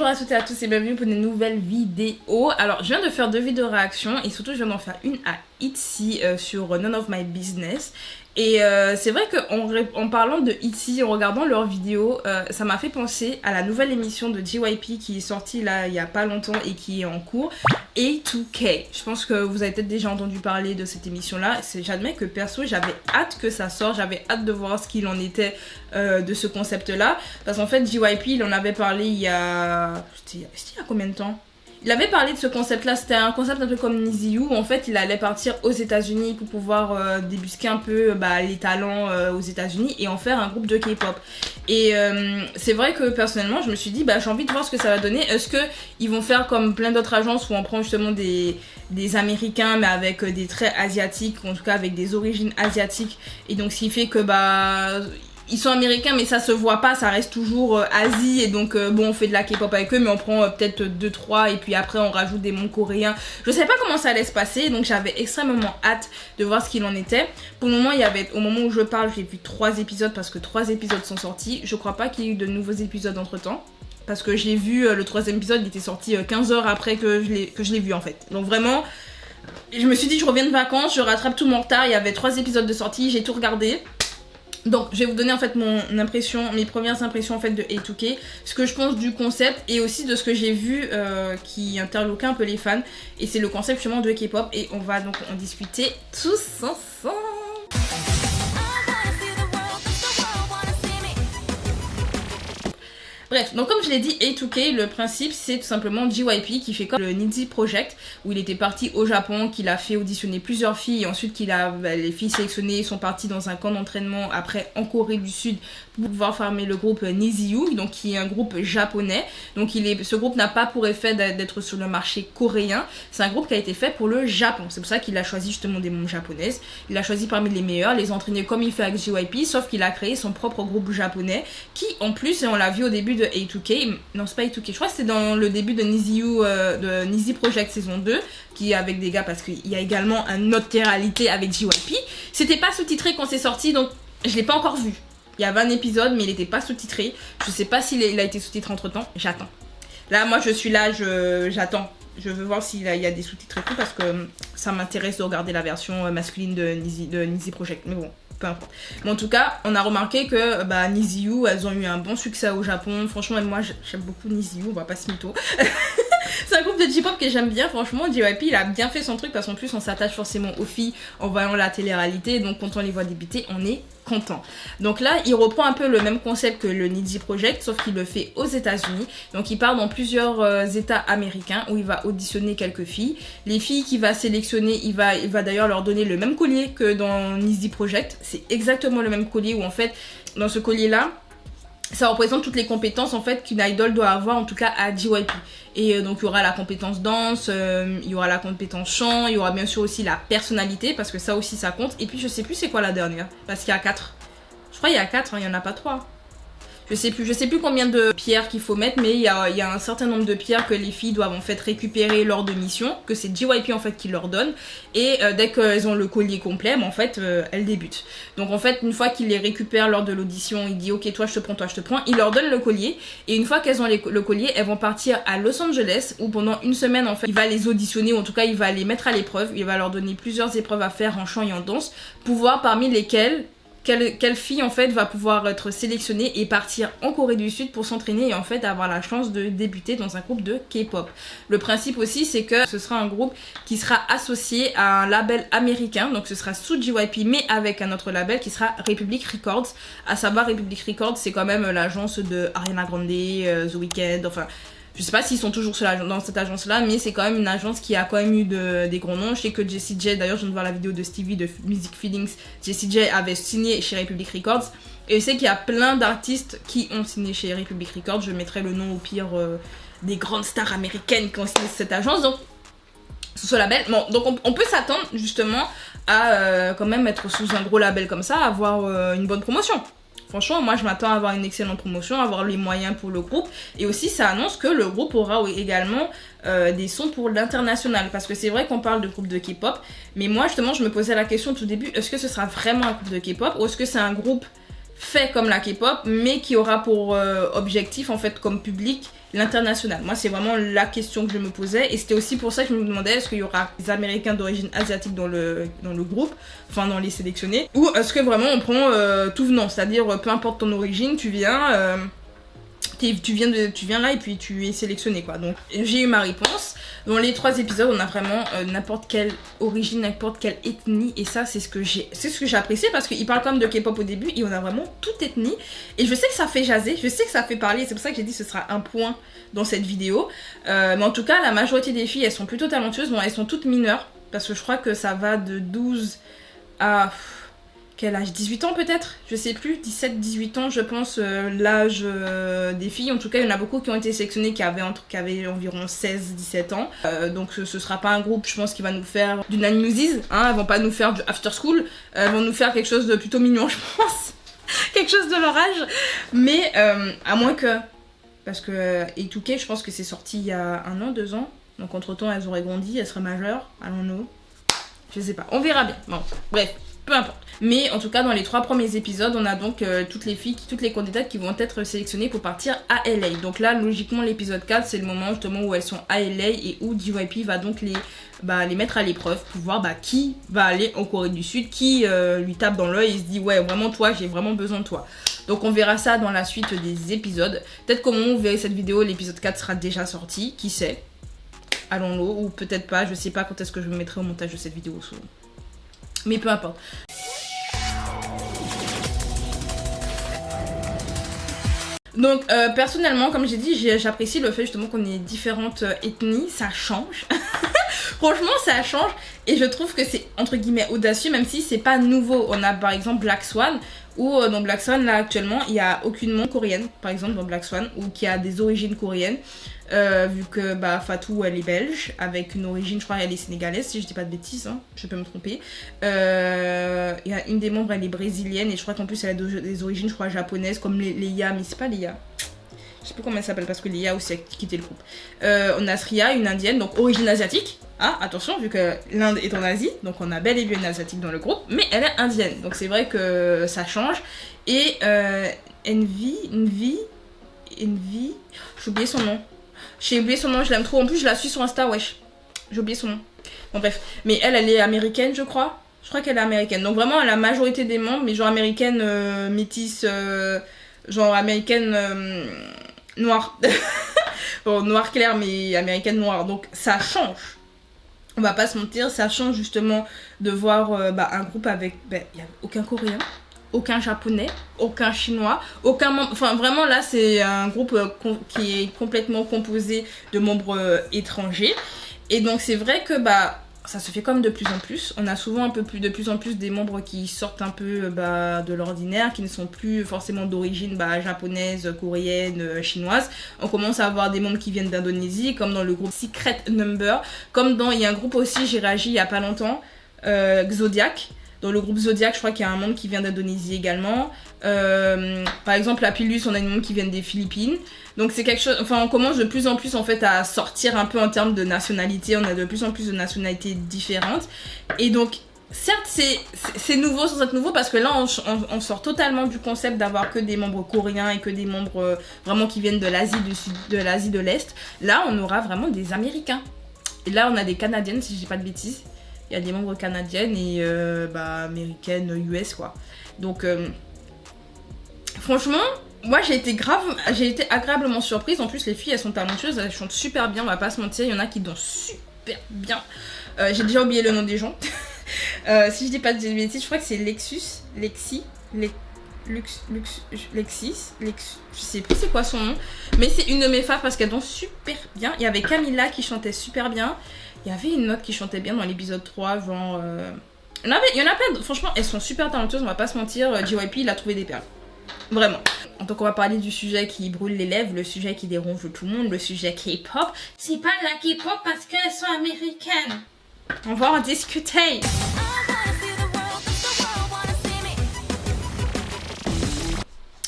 Bonjour à toutes et à tous et bienvenue pour une nouvelle vidéo. Alors je viens de faire 2 vidéos réaction et surtout je viens d'en faire une à Itzy sur None of My Business. Et c'est vrai qu'en parlant de Itzy, en regardant leurs vidéos, ça m'a fait penser à la nouvelle émission de JYP qui est sortie là il y a pas longtemps et qui est en cours, A2K. Je pense que vous avez peut-être déjà entendu parler de cette émission là. J'admets que perso j'avais hâte que ça sorte, j'avais hâte de voir ce qu'il en était de ce concept là. Parce qu'en fait JYP il en avait parlé il y a combien de temps? Il avait parlé de ce concept-là, c'était un concept un peu comme Nizi où en fait il allait partir aux États-Unis pour pouvoir débusquer un peu les talents aux États-Unis et en faire un groupe de K-pop. Et c'est vrai que personnellement je me suis dit j'ai envie de voir ce que ça va donner. Est-ce qu'ils vont faire comme plein d'autres agences où on prend justement des Américains mais avec des traits asiatiques, ou en tout cas avec des origines asiatiques, et donc ce qui fait que ils sont américains mais ça se voit pas, ça reste toujours Asie, et donc on fait de la K-pop avec eux mais on prend peut-être 2-3 et puis après on rajoute des mondes coréens. Je savais pas comment ça allait se passer, donc j'avais extrêmement hâte de voir ce qu'il en était. Pour le moment au moment où je parle j'ai vu 3 épisodes parce que 3 épisodes sont sortis. Je crois pas qu'il y ait eu de nouveaux épisodes entre temps. Parce que j'ai vu le 3e épisode, il était sorti 15 heures après que je l'ai vu en fait. Donc vraiment, je me suis dit je reviens de vacances, je rattrape tout mon retard, il y avait 3 épisodes de sortie, j'ai tout regardé. Donc je vais vous donner en fait mes premières impressions en fait de A2K, ce que je pense du concept et aussi de ce que j'ai vu qui interloquait un peu les fans, et c'est le concept justement de K-pop, et on va donc en discuter tous ensemble. Bref, donc comme je l'ai dit, A2K, le principe c'est tout simplement JYP qui fait comme le Nizi Project, où il était parti au Japon, qu'il a fait auditionner plusieurs filles, et ensuite les filles sélectionnées sont parties dans un camp d'entraînement après en Corée du Sud pour pouvoir former le groupe Niziu, donc qui est un groupe japonais. Donc ce groupe n'a pas pour effet d'être sur le marché coréen, c'est un groupe qui a été fait pour le Japon. C'est pour ça qu'il a choisi justement des membres japonaises, il a choisi parmi les meilleurs, les entraîner comme il fait avec JYP, sauf qu'il a créé son propre groupe japonais qui en plus, et on l'a vu au début de A2K, non c'est pas A2K, je crois que c'est dans le début de Nizi Project saison 2, qui est avec des gars, parce qu'il y a également un autre télé-réalité avec JYP. C'était pas sous-titré quand c'est sorti, donc je l'ai pas encore vu. Il y a 20 épisodes mais il était pas sous-titré, je sais pas s'il a été sous-titré entre temps, j'attends. Là moi je suis là, j'attends. Je veux voir s'il y a des sous-titres et tout, parce que ça m'intéresse de regarder la version masculine de Nizi Project, mais bon, peu importe. Mais en tout cas, on a remarqué que Niziu, elles ont eu un bon succès au Japon. Franchement, moi j'aime beaucoup Niziu, on va pas se mytho. C'est un groupe de J-pop que j'aime bien, franchement. JYP il a bien fait son truc, parce qu'en plus on s'attache forcément aux filles en voyant la télé-réalité, donc quand on les voit débuter, on est content. Donc là il reprend un peu le même concept que le Nizi Project, sauf qu'il le fait aux États-Unis. Donc il part dans plusieurs états américains où il va auditionner quelques filles. Les filles qu'il va sélectionner, il va d'ailleurs leur donner le même collier que dans Nizi Project. C'est exactement le même collier, où en fait dans ce collier là ça représente toutes les compétences en fait qu'une idol doit avoir, en tout cas à JYP. Et donc il y aura la compétence danse, il y aura la compétence chant, il y aura bien sûr aussi la personnalité, parce que ça aussi ça compte. Et puis je sais plus c'est quoi la dernière, parce qu'il y a 4. Je crois qu'il y a 4, il n'y en a pas 3. Je sais plus combien de pierres qu'il faut mettre, mais il y a un certain nombre de pierres que les filles doivent en fait récupérer lors de missions, que c'est JYP en fait qui leur donne, et dès qu'elles ont le collier complet, en fait elles débutent. Donc en fait une fois qu'il les récupère lors de l'audition, il dit ok toi je te prends, il leur donne le collier, et une fois qu'elles ont le collier, elles vont partir à Los Angeles, où pendant une semaine en fait il va les auditionner, ou en tout cas il va les mettre à l'épreuve, il va leur donner plusieurs épreuves à faire en chant et en danse, pour voir parmi lesquelles quelle fille en fait va pouvoir être sélectionnée et partir en Corée du Sud pour s'entraîner et en fait avoir la chance de débuter dans un groupe de K-pop. Le principe aussi c'est que ce sera un groupe qui sera associé à un label américain, donc ce sera sous JYP mais avec un autre label qui sera Republic Records. À savoir Republic Records c'est quand même l'agence de Ariana Grande, The Weeknd, enfin je sais pas s'ils sont toujours dans cette agence là, mais c'est quand même une agence qui a quand même eu des gros noms. Je sais que Jessie J, d'ailleurs je viens de voir la vidéo de Stevie de Music Feelings, Jessie J avait signé chez Republic Records, et je sais qu'il y a plein d'artistes qui ont signé chez Republic Records. Je mettrai le nom au pire des grandes stars américaines qui ont signé cette agence, donc sous ce label. Bon, donc on peut s'attendre justement à quand même être sous un gros label comme ça, avoir une bonne promotion. Franchement, moi je m'attends à avoir une excellente promotion, à avoir les moyens pour le groupe. Et aussi ça annonce que le groupe aura également des sons pour l'international. Parce que c'est vrai qu'on parle de groupe de K-pop, mais moi justement je me posais la question au tout début, est-ce que ce sera vraiment un groupe de K-pop, ou est-ce que c'est un groupe fait comme la K-pop, mais qui aura pour objectif en fait comme public l'international. Moi, c'est vraiment la question que je me posais. Et c'était aussi pour ça que je me demandais est-ce qu'il y aura des Américains d'origine asiatique dans le groupe, enfin dans les sélectionnés, ou est-ce que vraiment on prend tout venant, c'est-à-dire peu importe ton origine, tu viens là et puis tu es sélectionné quoi. Donc j'ai eu ma réponse. Dans les 3 épisodes, on a vraiment n'importe quelle origine, n'importe quelle ethnie, et ça c'est ce que j'ai apprécié parce qu'il parle quand même de K-pop au début et on a vraiment toute ethnie. Et je sais que ça fait jaser, je sais que ça fait parler, c'est pour ça que j'ai dit que ce sera un point dans cette vidéo. Mais en tout cas, la majorité des filles, elles sont plutôt talentueuses. Bon, elles sont toutes mineures parce que je crois que ça va de 12 à... quel âge, 18 ans peut-être, je sais plus, 17-18 ans je pense, l'âge des filles. En tout cas il y en a beaucoup qui ont été sélectionnés qui avaient environ 16-17 ans. Donc ce sera pas un groupe je pense qui va nous faire du Nine Muses, hein, elles vont pas nous faire du After School, elles vont nous faire quelque chose de plutôt mignon je pense, quelque chose de leur âge. Mais à moins que, parce que A2K je pense que c'est sorti il y a 1 an, 2 ans, donc entre temps elles auraient grandi, elles seraient majeures, allons-nous, je sais pas, on verra bien, bon bref. Peu importe. Mais en tout cas, dans les 3 premiers épisodes, on a donc toutes les filles, toutes les candidates qui vont être sélectionnées pour partir à LA. Donc là, logiquement, l'épisode 4, c'est le moment justement où elles sont à LA et où JYP va donc les mettre à l'épreuve pour voir qui va aller en Corée du Sud, qui lui tape dans l'œil et se dit ouais, vraiment toi, j'ai vraiment besoin de toi. Donc on verra ça dans la suite des épisodes. Peut-être qu'au moment où vous verrez cette vidéo, l'épisode 4 sera déjà sorti, qui sait. Allons-le, ou peut-être pas, je sais pas quand est-ce que je me mettrai au montage de cette vidéo souvent. Mais peu importe. Donc personnellement, comme j'ai dit, j'apprécie le fait justement qu'on ait différentes ethnies, ça change. Franchement ça change et je trouve que c'est entre guillemets audacieux même si c'est pas nouveau. On a par exemple Black Swan où dans Black Swan là actuellement il n'y a aucunement coréenne par exemple dans Black Swan ou qui a des origines coréennes. Vu que Fatou elle est belge avec une origine, je crois elle est sénégalaise si je dis pas de bêtises, hein, je peux me tromper. Il y a une des membres elle est brésilienne et je crois qu'en plus elle a des origines je crois japonaises comme Leia, mais c'est pas Leia. Je sais plus comment elle s'appelle parce que Leia aussi a quitté le groupe. On a Sria, une indienne, donc origine asiatique. Ah, attention, vu que l'Inde est en Asie, donc on a bel et bien une asiatique dans le groupe, mais elle est indienne, donc c'est vrai que ça change. Et Envy, j'ai oublié son nom. J'ai oublié son nom, je l'aime trop. En plus, je la suis sur Insta, wesh. J'ai oublié son nom. Bon, bref. Mais elle est américaine, je crois. Je crois qu'elle est américaine. Donc, vraiment, la majorité des membres, mais genre américaine métisse, genre américaine noire. Bon, noir clair, mais américaine noire. Donc, ça change. On va pas se mentir, ça change justement de voir un groupe avec. Il n'y a aucun coréen. Aucun japonais, aucun chinois, aucun membre. Enfin, vraiment, là, c'est un groupe qui est complètement composé de membres étrangers. Et donc, c'est vrai que ça se fait comme de plus en plus. On a souvent de plus en plus des membres qui sortent un peu de l'ordinaire, qui ne sont plus forcément d'origine japonaise, coréenne, chinoise. On commence à avoir des membres qui viennent d'Indonésie, comme dans le groupe Secret Number. Il y a un groupe aussi, j'ai réagi il y a pas longtemps, Zodiac. Dans le groupe Zodiac, je crois qu'il y a un membre qui vient d'Indonésie également. Par exemple, à Pilus, on a une membre qui vient des Philippines. Donc c'est quelque chose... Enfin, on commence de plus en plus en fait à sortir un peu en termes de nationalité. On a de plus en plus de nationalités différentes. Et donc, certes, c'est nouveau sans être nouveau parce que là, on sort totalement du concept d'avoir que des membres coréens et que des membres vraiment qui viennent de l'Asie du Sud, de l'Asie de l'Est. Là, on aura vraiment des Américains. Et là, on a des Canadiennes, si je dis pas de bêtises. Il y a des membres canadiennes et américaines, US quoi. Donc franchement, moi j'ai été agréablement surprise. En plus les filles elles sont talentueuses, elles chantent super bien, on va pas se mentir. Il y en a qui dansent super bien. J'ai déjà oublié le nom des gens. Si je dis pas de bêtises, je crois que c'est Lexis, je sais plus c'est quoi son nom. Mais c'est une de mes faves parce qu'elle danse super bien. Il y avait Camilla qui chantait super bien. Il y avait une autre qui chantait bien dans l'épisode 3, genre... Il y en a plein, franchement, elles sont super talentueuses, on va pas se mentir. JYP, il a trouvé des perles. Vraiment. Donc on va parler du sujet qui brûle les lèvres, le sujet qui dérange tout le monde, le sujet K-pop. C'est pas de la K-pop parce qu'elles sont américaines. On va en discuter.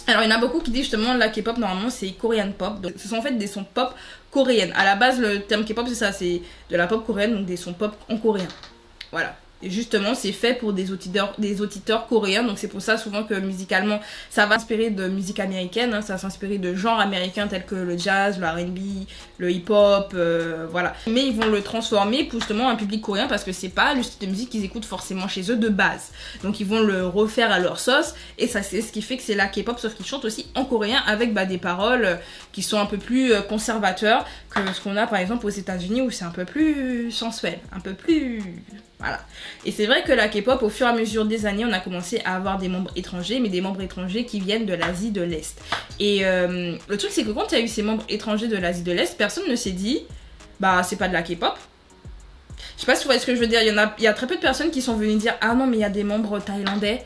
Alors il y en a beaucoup qui disent justement la K-pop normalement c'est Korean pop, donc ce sont en fait des sons pop coréennes. À la base le terme K-pop c'est ça, c'est de la pop coréenne, donc des sons pop en coréen. Voilà. Et justement, c'est fait pour des auditeurs coréens, donc c'est pour ça souvent que musicalement, ça va s'inspirer de musique américaine, hein, ça va s'inspirer de genres américains tels que le jazz, le R&B, le hip-hop, voilà. Mais ils vont le transformer pour justement un public coréen parce que c'est pas le style de musique qu'ils écoutent forcément chez eux de base. Donc ils vont le refaire à leur sauce, et ça c'est ce qui fait que c'est la K-pop, sauf qu'ils chantent aussi en coréen avec des paroles qui sont un peu plus conservateurs que ce qu'on a par exemple aux États-Unis où c'est un peu plus sensuel, un peu plus... Voilà. Et c'est vrai que la K-pop, au fur et à mesure des années, on a commencé à avoir des membres étrangers, mais des membres étrangers qui viennent de l'Asie de l'Est. Et le truc, c'est que quand il y a eu ces membres étrangers de l'Asie de l'Est, personne ne s'est dit, c'est pas de la K-pop. Je sais pas si vous voyez ce que je veux dire. Il y a très peu de personnes qui sont venues dire, ah non, mais il y a des membres thaïlandais,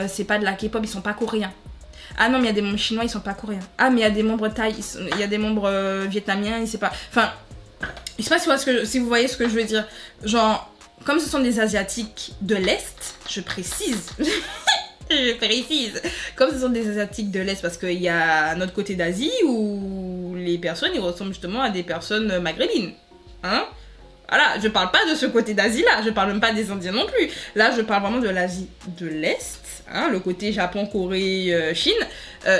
c'est pas de la K-pop, ils sont pas coréens. Ah non, mais il y a des membres chinois, ils sont pas coréens. Ah, mais il y a des membres thaï, il y a des membres vietnamiens, ils savent pas. Enfin, je sais pas si vous voyez ce que je veux dire. Genre, comme ce sont des Asiatiques de l'Est, je précise, comme ce sont des Asiatiques de l'Est, parce qu'il y a un autre côté d'Asie où les personnes, ils ressemblent justement à des personnes maghrébines, hein. Voilà, je parle pas de ce côté d'Asie-là, je parle même pas des Indiens non plus. Là, je parle vraiment de l'Asie de l'Est, hein, le côté Japon, Corée, Chine.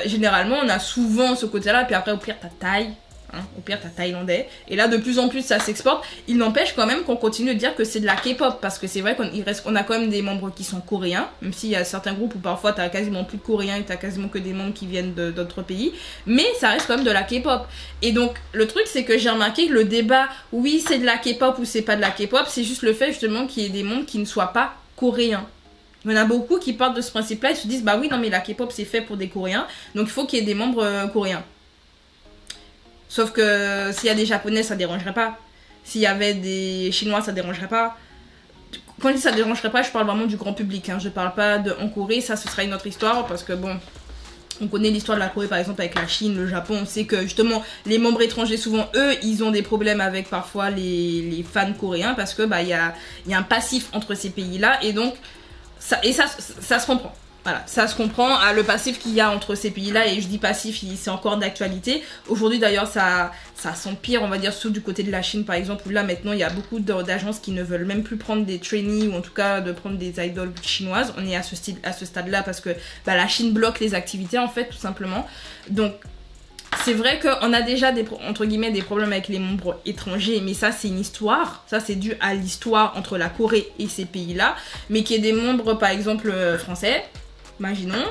Généralement, on a souvent ce côté-là, puis après, au pire, t'as Thaï. Hein, au pire, t'as thaïlandais. Et là, de plus en plus, ça s'exporte. Il n'empêche quand même qu'on continue de dire que c'est de la K-pop. Parce que c'est vrai qu'on a quand même des membres qui sont coréens. Même s'il y a certains groupes où parfois t'as quasiment plus de coréens et t'as quasiment que des membres qui viennent d'autres pays. Mais ça reste quand même de la K-pop. Et donc, le truc, c'est que j'ai remarqué que le débat, oui, c'est de la K-pop ou c'est pas de la K-pop, c'est juste le fait justement qu'il y ait des membres qui ne soient pas coréens. Il y en a beaucoup qui partent de ce principe-là. Ils se disent, oui, non, mais la K-pop, c'est fait pour des Coréens. Donc, il faut qu'il y ait des membres coréens. Sauf que s'il y a des Japonais, ça dérangerait pas. S'il y avait des Chinois, ça dérangerait pas. Quand je dis ça dérangerait pas, je parle vraiment du grand public. Hein. Je parle pas en Corée, ça ce sera une autre histoire parce que bon, on connaît l'histoire de la Corée par exemple avec la Chine, le Japon. On sait que justement les membres étrangers, souvent eux, ils ont des problèmes avec parfois les fans coréens parce que y a un passif entre ces pays-là et donc ça se comprend. Voilà, ça se comprend, le passif qu'il y a entre ces pays-là, et je dis passif, c'est encore d'actualité. Aujourd'hui d'ailleurs, ça s'empire, on va dire, surtout du côté de la Chine par exemple, où là maintenant il y a beaucoup d'agences qui ne veulent même plus prendre des trainees, ou en tout cas de prendre des idoles chinoises. On est à ce stade-là parce que la Chine bloque les activités en fait, tout simplement. Donc, c'est vrai qu'on a déjà entre guillemets des problèmes avec les membres étrangers, mais ça c'est une histoire, ça c'est dû à l'histoire entre la Corée et ces pays-là, mais qu'il y ait des membres par exemple français, imaginons,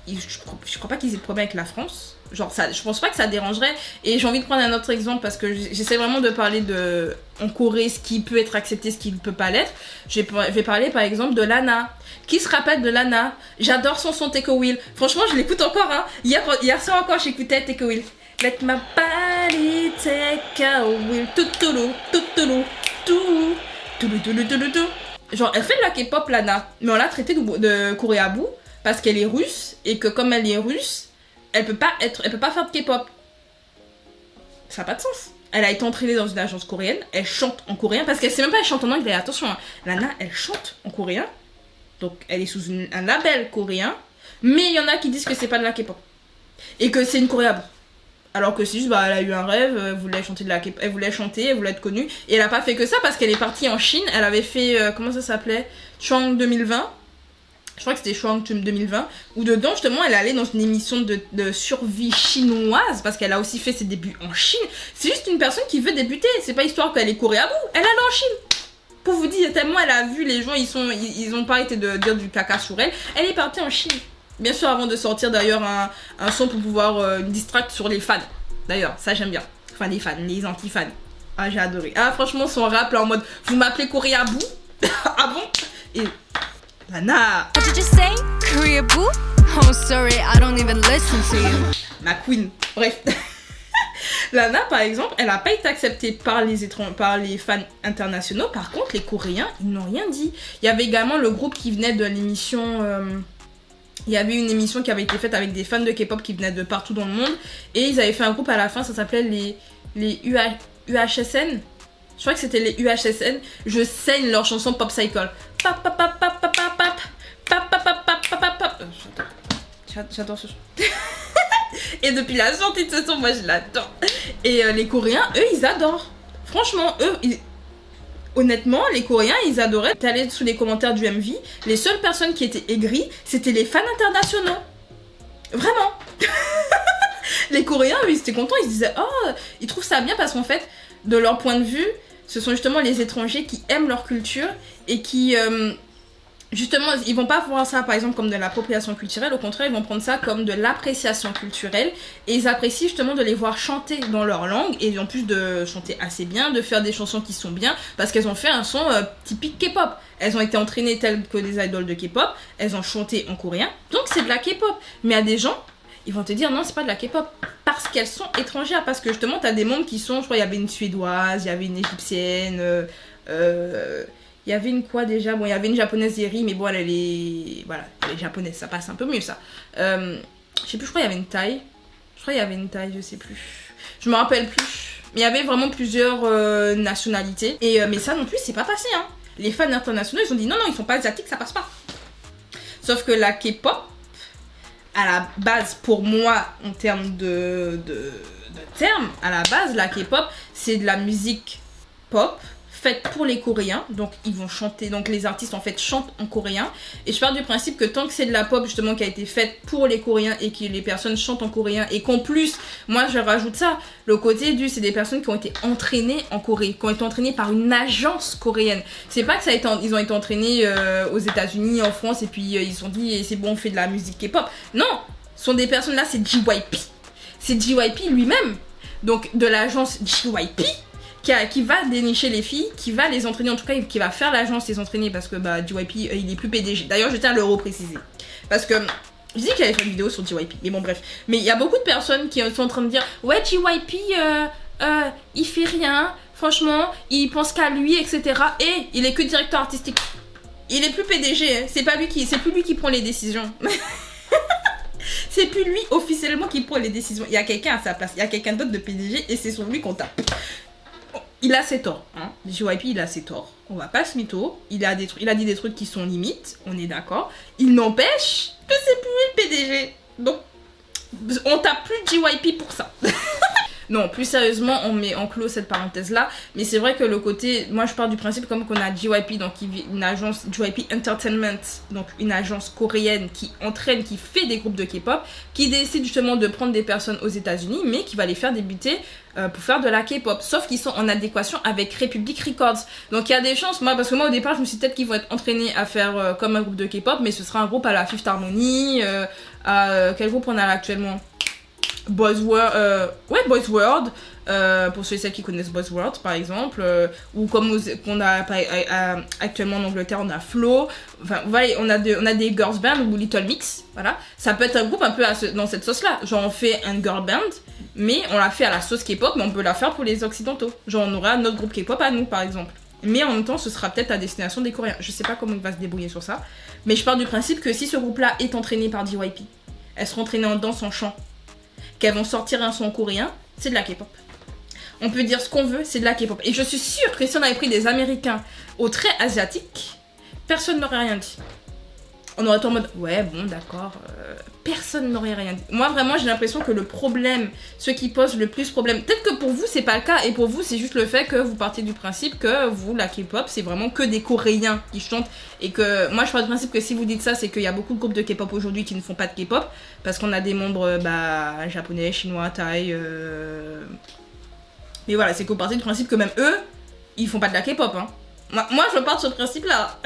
je crois pas qu'ils aient de problème avec la France, genre ça, je pense pas que ça dérangerait, et j'ai envie de prendre un autre exemple parce que j'essaie vraiment de parler de en Corée ce qui peut être accepté, ce qui ne peut pas l'être. Je vais parler par exemple de Lana. Qui se rappelle de Lana? J'adore son Take a Wheel. Franchement, je l'écoute encore. Hein. Hier soir encore, j'écoutais Take a Wheel. Let my body take a wheel. Toutoulou, toutoulou, tout. Genre, elle fait de la K-pop, Lana. Mais on l'a traitée de Coréabou parce qu'elle est russe. Et que comme elle est russe, elle peut pas faire de K-pop. Ça n'a pas de sens. Elle a été entraînée dans une agence coréenne. Elle chante en coréen. Parce qu'elle sait même pas, elle chante en anglais. Attention, hein. Lana, elle chante en coréen. Donc elle est sous un label coréen, mais il y en a qui disent que c'est pas de la K-pop et que c'est une Coréabou. Alors que c'est juste, elle a eu un rêve, elle voulait chanter de la K-pop, elle voulait être connue, et elle a pas fait que ça parce qu'elle est partie en Chine. Elle avait fait comment ça s'appelait, Chang 2020. Je crois que c'était Chang 2020, où dedans justement elle allait dans une émission de survie chinoise parce qu'elle a aussi fait ses débuts en Chine. C'est juste une personne qui veut débuter, c'est pas histoire qu'elle est Coréabou, elle allait en Chine. Pour vous dire, tellement elle a vu les gens, ils ont pas arrêté de dire du caca sur elle. Elle est partie en Chine. Bien sûr, avant de sortir d'ailleurs un son pour pouvoir distraire sur les fans. D'ailleurs, ça j'aime bien. Enfin, les fans, les anti-fans. Ah, j'ai adoré. Ah, franchement, son rap là en mode, vous m'appelez Coréabou? Ah bon? Et Lana. What did you say? Coréabou? Oh, sorry, I don't even listen to you. Ma queen. Bref. Lana, par exemple, elle n'a pas été acceptée par les fans internationaux. Par contre, les Coréens, ils n'ont rien dit. Il y avait également le groupe qui venait de l'émission... il y avait une émission qui avait été faite avec des fans de K-pop qui venaient de partout dans le monde. Et ils avaient fait un groupe à la fin, ça s'appelait les UHSN. Je crois que c'était les UHSN. Je saigne leur chanson Pop Cycle. J'adore ce chant. Et depuis la sortie de ce son, moi je l'adore. Et les Coréens, eux, ils adorent. Franchement, eux, Honnêtement, les Coréens, ils adoraient. T'allais sous les commentaires du MV, les seules personnes qui étaient aigries, c'était les fans internationaux. Vraiment. Les Coréens, ils étaient contents, ils se disaient, oh, ils trouvent ça bien parce qu'en fait, de leur point de vue, ce sont justement les étrangers qui aiment leur culture et qui, justement, ils vont pas voir ça par exemple comme de l'appropriation culturelle, au contraire, ils vont prendre ça comme de l'appréciation culturelle et ils apprécient justement de les voir chanter dans leur langue et en plus de chanter assez bien, de faire des chansons qui sont bien parce qu'elles ont fait un son typique K-pop. Elles ont été entraînées telles que des idoles de K-pop, elles ont chanté en coréen, donc c'est de la K-pop. Mais à des gens, ils vont te dire non, c'est pas de la K-pop parce qu'elles sont étrangères, parce que justement t'as des membres qui sont, je crois il y avait une suédoise, il y avait une égyptienne, il y avait une quoi déjà, bon il y avait une japonaise Yeri, mais bon elle est, voilà, elle est japonaise, ça passe un peu mieux ça. Je sais plus, je crois il y avait une taille, je sais plus, je me rappelle plus, mais il y avait vraiment plusieurs nationalités, et mais ça non plus c'est pas passé hein. Les fans internationaux ils ont dit non, ils sont pas asiatiques, ça passe pas. Sauf que la K-pop, à la base, pour moi, en termes de termes, à la base, la K-pop, c'est de la musique pop faite pour les Coréens. Donc, ils vont chanter. Donc, les artistes, en fait, chantent en coréen. Et je pars du principe que tant que c'est de la pop, justement, qui a été faite pour les Coréens et que les personnes chantent en coréen et qu'en plus, moi, je rajoute ça, le côté du, c'est des personnes qui ont été entraînées en Corée, qui ont été entraînées par une agence coréenne. C'est pas que ça a été, ils ont été entraînés aux États-Unis, en France, et puis ils se sont dit, c'est bon, on fait de la musique K-pop. Non, ce sont des personnes là, c'est JYP. C'est JYP lui-même. Donc, de l'agence JYP. Qui va dénicher les filles, qui va les entraîner, en tout cas qui va faire l'agence les entraîner parce que bah JYP il est plus PDG. D'ailleurs je tiens à le repréciser parce que je dis que j'avais fait une vidéo sur JYP, mais bon bref. Mais il y a beaucoup de personnes qui sont en train de dire ouais JYP il fait rien, franchement il pense qu'à lui etc. Et il est que directeur artistique, il est plus PDG, hein. C'est plus lui qui prend les décisions. C'est plus lui officiellement qui prend les décisions. Il y a quelqu'un à sa place, il y a quelqu'un d'autre de PDG et c'est sur lui qu'on tape. Il a ses torts, hein. JYP il a ses torts, on va pas se mytho, il a dit des trucs qui sont limites, on est d'accord. Il n'empêche que c'est plus lui le PDG, donc on tape plus JYP pour ça. Non, plus sérieusement, on clôt cette parenthèse-là. Mais c'est vrai que le côté... Moi, je pars du principe comme qu'on a JYP, donc une agence JYP Entertainment, donc une agence coréenne qui entraîne, qui fait des groupes de K-pop, qui décide justement de prendre des personnes aux États-Unis, mais qui va les faire débuter pour faire de la K-pop. Sauf qu'ils sont en adéquation avec Republic Records. Donc il y a des chances, parce que moi au départ, je me suis dit peut-être qu'ils vont être entraînés à faire comme un groupe de K-pop, mais ce sera un groupe à la Fifth Harmony, quel groupe on a là actuellement ? Boys World, pour ceux et celles qui connaissent Boys World par exemple, ou comme qu'on a actuellement en Angleterre, on a Flow, enfin voilà, on a des girls band ou Little Mix, voilà, ça peut être un groupe un peu dans cette sauce là, genre on fait un girl band, mais on l'a fait à la sauce K-pop, mais on peut la faire pour les occidentaux, genre on aura notre groupe K-pop à nous par exemple, mais en même temps ce sera peut-être à destination des Coréens, je sais pas comment il va se débrouiller sur ça, mais je pars du principe que si ce groupe là est entraîné par JYP, elles seront entraînées en danse, en chant, qu'elles vont sortir un son coréen, c'est de la K-pop. On peut dire ce qu'on veut, c'est de la K-pop. Et je suis sûre que si on avait pris des Américains aux traits asiatiques, personne n'aurait rien dit. On aurait été en mode, ouais, bon, d'accord, personne n'aurait rien dit. Moi, vraiment, j'ai l'impression que le problème, ce qui pose le plus problème, peut-être que pour vous, c'est pas le cas, et pour vous, c'est juste le fait que vous partez du principe que vous, la K-pop, c'est vraiment que des Coréens qui chantent, et que moi, je pars du principe que si vous dites ça, c'est qu'il y a beaucoup de groupes de K-pop aujourd'hui qui ne font pas de K-pop, parce qu'on a des membres, japonais, chinois, thaï, mais voilà, c'est que vous partez du principe que même eux, ils font pas de la K-pop, hein. Moi, je pars de ce principe-là.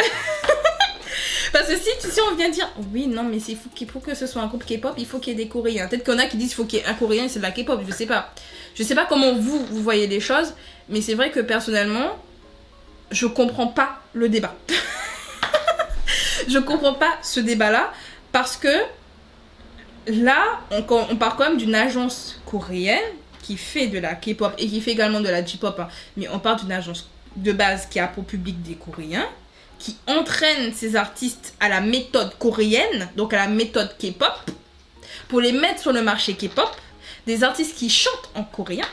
Parce que si on vient dire oui, non, mais pour que ce soit un groupe K-pop, il faut qu'il y ait des Coréens. Peut-être qu'il y en a qui disent qu'il faut qu'il y ait un Coréen et c'est de la K-pop, je sais pas. Je sais pas comment vous voyez les choses, mais c'est vrai que personnellement, je comprends pas le débat. Je comprends pas ce débat-là, parce que là, on part quand même d'une agence coréenne qui fait de la K-pop et qui fait également de la J-pop, hein, mais on part d'une agence de base qui a pour public des Coréens, qui entraîne ces artistes à la méthode coréenne, donc à la méthode K-pop, pour les mettre sur le marché K-pop, des artistes qui chantent en coréen,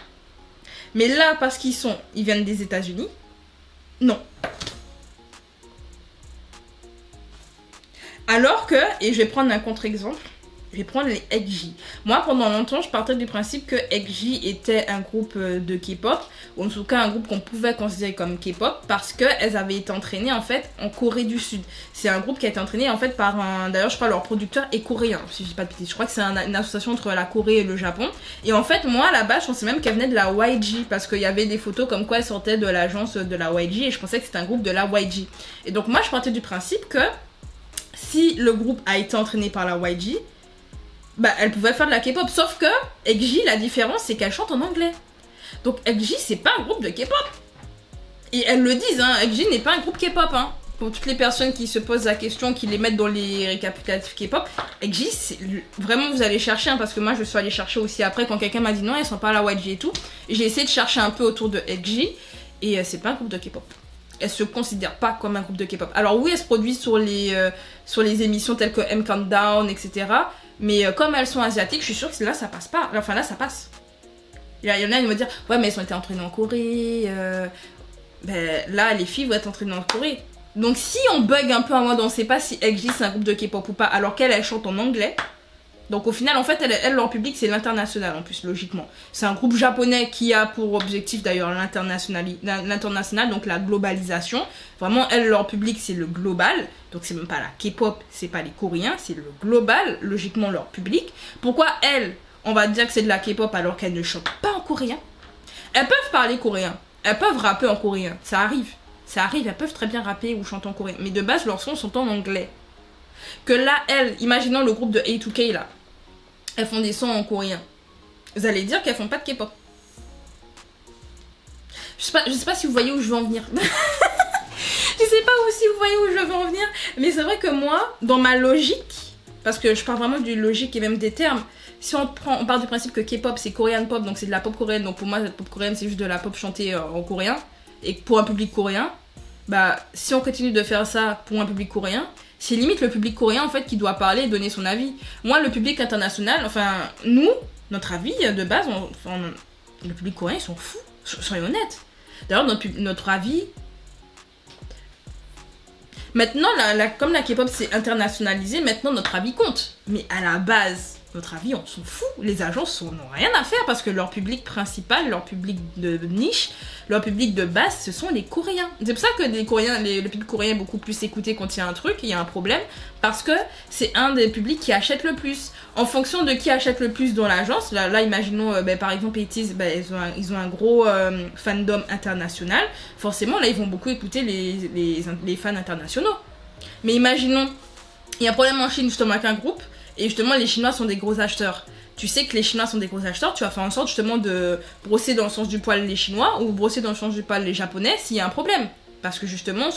mais là, parce qu'ils viennent des États-Unis, non. Alors que, et je vais prendre un contre-exemple, Je vais prendre les EXJ. Moi, pendant longtemps, je partais du principe que EXJ était un groupe de K-pop, ou en tout cas un groupe qu'on pouvait considérer comme K-pop, parce qu'elles avaient été entraînées en fait en Corée du Sud. C'est un groupe qui a été entraîné en fait par un... D'ailleurs, je crois leur producteur est coréen, si je dis pas de bêtises. Je crois que c'est une association entre la Corée et le Japon. Et en fait, moi, à la base, je pensais même qu'elle venait de la YG, parce qu'il y avait des photos comme quoi elle sortait de l'agence de la YG, et je pensais que c'était un groupe de la YG. Et donc, moi, je partais du principe que si le groupe a été entraîné par la YG, bah, elle pouvait faire de la K-pop, sauf que EXJ, la différence, c'est qu'elle chante en anglais. Donc EXJ, c'est pas un groupe de K-pop. Et elles le disent, hein, EXJ n'est pas un groupe K-pop, hein. Pour toutes les personnes qui se posent la question, qui les mettent dans les récapitulatifs K-pop, EXJ, c'est vraiment, vous allez chercher, hein, parce que moi, je suis allée chercher aussi après, quand quelqu'un m'a dit non, elles sont pas à la YG et tout. Et j'ai essayé de chercher un peu autour de EXJ, et c'est pas un groupe de K-pop. Elles se considèrent pas comme un groupe de K-pop. Alors oui, elles se produisent sur les émissions telles que M Countdown, etc., mais comme elles sont asiatiques, je suis sûre que là ça passe pas. Enfin là ça passe. Il y en a qui vont me dire ouais mais elles ont été entraînées en Corée. Ben, là les filles vont être entraînées en Corée. Donc si on bug un peu à moi, on sait pas si EXJ c'est un groupe de K-pop ou pas, alors qu'elles chantent en anglais. Donc au final en fait elles leur public c'est l'international en plus logiquement. C'est un groupe japonais qui a pour objectif d'ailleurs l'international, donc la globalisation. Vraiment elles leur public c'est le global. Donc c'est même pas la K-pop, c'est pas les Coréens, c'est le global, logiquement leur public. Pourquoi elles, on va dire que c'est de la K-pop alors qu'elles ne chantent pas en coréen? Elles peuvent parler coréen, elles peuvent rapper en coréen, ça arrive, elles peuvent très bien rapper ou chanter en coréen. Mais de base leurs sons sont en anglais. Que là elles, imaginons le groupe de A2K là, elles font des sons en coréen. Vous allez dire qu'elles font pas de K-pop. Je sais pas si vous voyez où je veux en venir. Je sais pas si vous voyez où je veux en venir, mais c'est vrai que moi, dans ma logique, parce que je parle vraiment du logique et même des termes, si on part du principe que K-pop c'est Korean pop, donc c'est de la pop coréenne, donc pour moi cette pop coréenne c'est juste de la pop chantée en coréen, et pour un public coréen, bah si on continue de faire ça pour un public coréen, c'est limite le public coréen en fait qui doit parler et donner son avis. Moi le public international, enfin nous, notre avis de base, le public coréen ils sont fous, soyons honnêtes. D'ailleurs notre avis... Maintenant, comme la K-pop s'est internationalisée, maintenant notre avis compte. Mais à la base, notre avis, on s'en fout. Les agences n'ont rien à faire parce que leur public principal, leur public de niche, leur public de base, ce sont les Coréens. C'est pour ça que le public coréen est beaucoup plus écouté quand il y a un truc, il y a un problème, parce que c'est un des publics qui achète le plus. En fonction de qui achète le plus dans l'agence, là imaginons par exemple ATEEZ, ils ont un gros fandom international, forcément là ils vont beaucoup écouter les fans internationaux. Mais imaginons, il y a un problème en Chine justement avec un groupe, et justement les Chinois sont des gros acheteurs. Tu sais que les Chinois sont des gros acheteurs, tu vas faire en sorte justement de brosser dans le sens du poil les Chinois ou brosser dans le sens du poil les Japonais s'il y a un problème. Parce que justement,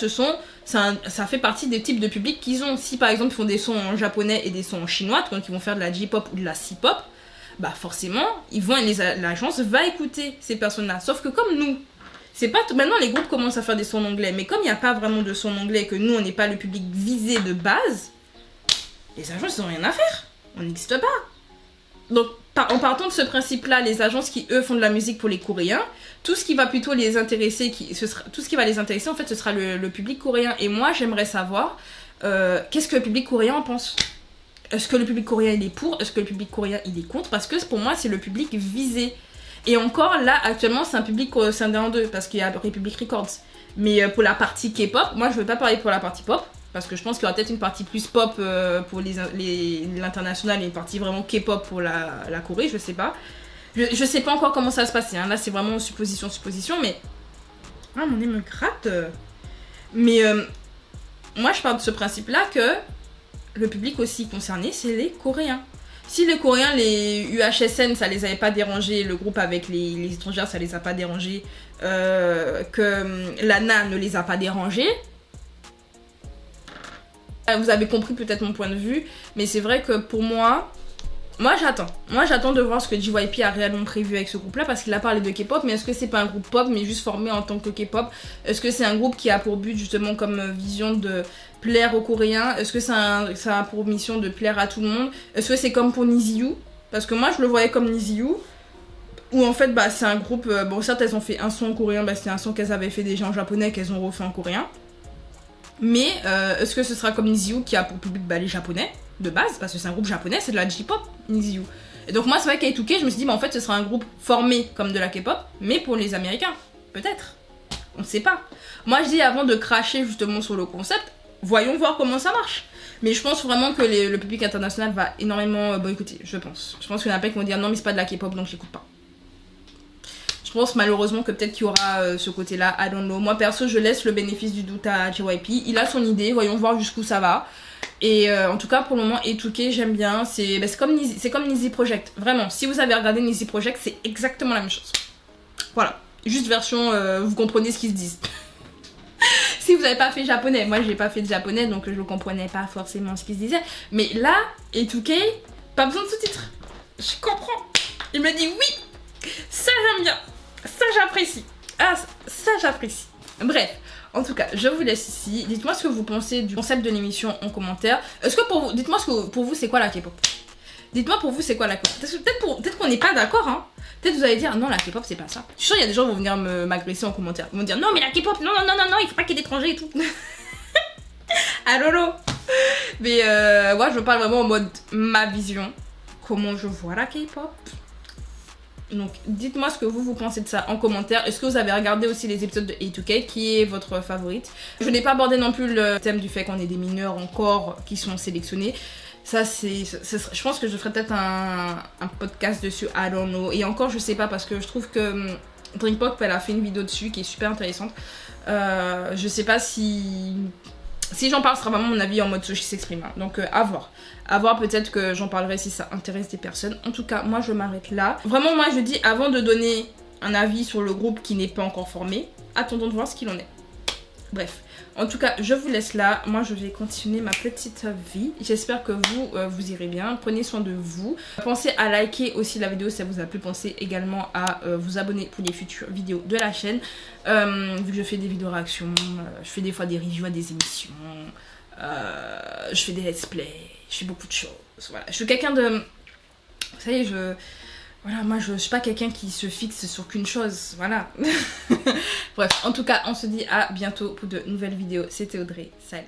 ça fait partie des types de publics qu'ils ont. Si par exemple ils font des sons en japonais et des sons en chinois, donc ils vont faire de la J-pop ou de la C-pop, bah forcément, l'agence va écouter ces personnes-là. Sauf que comme nous, c'est pas maintenant les groupes commencent à faire des sons en anglais, mais comme il n'y a pas vraiment de sons en anglais et que nous on n'est pas le public visé de base, les agences n'ont rien à faire. On n'existe pas. Donc, en partant de ce principe-là, les agences qui, eux, font de la musique pour les Coréens, tout ce qui va plutôt les intéresser, tout ce qui va les intéresser, en fait, ce sera le public coréen. Et moi, j'aimerais savoir, qu'est-ce que le public coréen en pense? Est-ce que le public coréen, il est pour? Est-ce que le public coréen, il est contre? Parce que, pour moi, c'est le public visé. Et encore, là, actuellement, c'est un public scindé en deux, parce qu'il y a Republic Records. Mais pour la partie K-pop, moi, je veux pas parler pour la partie pop, parce que je pense qu'il y aura peut-être une partie plus pop pour l'international et une partie vraiment K-pop pour la Corée, je sais pas. Je sais pas encore comment ça va se passer, hein. Là c'est vraiment supposition, mais... Ah, mon nez me gratte. Mais moi je pars de ce principe-là que le public aussi concerné, c'est les Coréens. Si les Coréens, les UHSN, ça les avait pas dérangés, le groupe avec les étrangères, ça les a pas dérangés, que l'ANA ne les a pas dérangés, vous avez compris peut-être mon point de vue, mais c'est vrai que pour moi j'attends de voir ce que JYP a réellement prévu avec ce groupe là, parce qu'il a parlé de K-pop, mais est-ce que c'est pas un groupe pop mais juste formé en tant que K-pop? Est-ce que c'est un groupe qui a pour but justement comme vision de plaire aux Coréens? Est-ce que ça a pour mission de plaire à tout le monde? Est-ce que c'est comme pour NiziU? Parce que moi je le voyais comme NiziU, où en fait c'est un groupe, bon certes elles ont fait un son en coréen, c'était un son qu'elles avaient fait déjà en japonais qu'elles ont refait en coréen. Mais est-ce que ce sera comme NiziU qui a pour public les japonais? de base, parce que c'est un groupe japonais, c'est de la J-pop, Niziu. Et donc moi c'est vrai qu'A2K, je me suis dit, bah en fait ce sera un groupe formé comme de la K-pop, mais pour les Américains, peut-être. On ne sait pas. Moi je dis, avant de cracher justement sur le concept, voyons voir comment ça marche. Mais je pense vraiment que le public international va énormément boycotter, je pense. Je pense qu'il y en a plein qui vont dire, non mais c'est pas de la K-pop, donc j'écoute pas. Je pense malheureusement que peut-être qu'il y aura ce côté-là, I don't know. Moi perso, je laisse le bénéfice du doute à JYP. Il a son idée, voyons voir jusqu'où ça va. Et en tout cas, pour le moment, A2K, j'aime bien. C'est comme Nizi Project. Vraiment, si vous avez regardé Nizi Project, c'est exactement la même chose. Voilà. Juste version, vous comprenez ce qu'ils se disent. Si vous n'avez pas fait japonais, moi j'ai pas fait de japonais, donc je ne comprenais pas forcément ce qu'ils se disaient. Mais là, A2K, pas besoin de sous-titres. Je comprends. Il me dit oui, ça j'aime bien. Ça j'apprécie. Ah, ça j'apprécie. Bref, en tout cas, je vous laisse ici. Dites-moi ce que vous pensez du concept de l'émission en commentaire. Est-ce que pour vous, dites-moi ce que pour vous c'est quoi la K-pop. Dites-moi pour vous c'est quoi la K-pop. Peut-être qu'on n'est pas d'accord, hein. Peut-être vous allez dire non la K-pop c'est pas ça. Je suis sûre il y a des gens qui vont venir m'agresser en commentaire. Ils vont dire non mais la K-pop non il faut pas qu'il y ait d'étrangers et tout. Ah lolo. Mais moi je parle vraiment en mode ma vision. Comment je vois la K-pop. Donc dites-moi ce que vous pensez de ça en commentaire. Est-ce que vous avez regardé aussi les épisodes de A2K, qui est votre favorite? Je n'ai pas abordé non plus le thème du fait qu'on ait des mineurs encore qui sont sélectionnés. Ça je pense que je ferai peut-être un podcast dessus, I don't know. Et encore je sais pas parce que je trouve que Dreampop elle a fait une vidéo dessus qui est super intéressante. Je sais pas si j'en parle, ce sera vraiment mon avis en mode Soshi s'exprime. Hein. Donc à voir. À voir, peut-être que j'en parlerai si ça intéresse des personnes. En tout cas, moi je m'arrête là. Vraiment, moi je dis, avant de donner un avis sur le groupe qui n'est pas encore formé, attendons de voir ce qu'il en est. Bref, en tout cas, je vous laisse là. Moi je vais continuer ma petite vie. J'espère que vous irez bien. Prenez soin de vous. Pensez à liker aussi la vidéo si ça vous a plu. Pensez également à vous abonner pour les futures vidéos de la chaîne. Vu que je fais des vidéos réactions, je fais des fois des reviews à des émissions, je fais des let's play, je fais beaucoup de choses. Voilà. Je suis quelqu'un de... Vous savez, voilà, moi je suis pas quelqu'un qui se fixe sur qu'une chose, voilà. Bref, en tout cas, on se dit à bientôt pour de nouvelles vidéos. C'était Audrey, salut.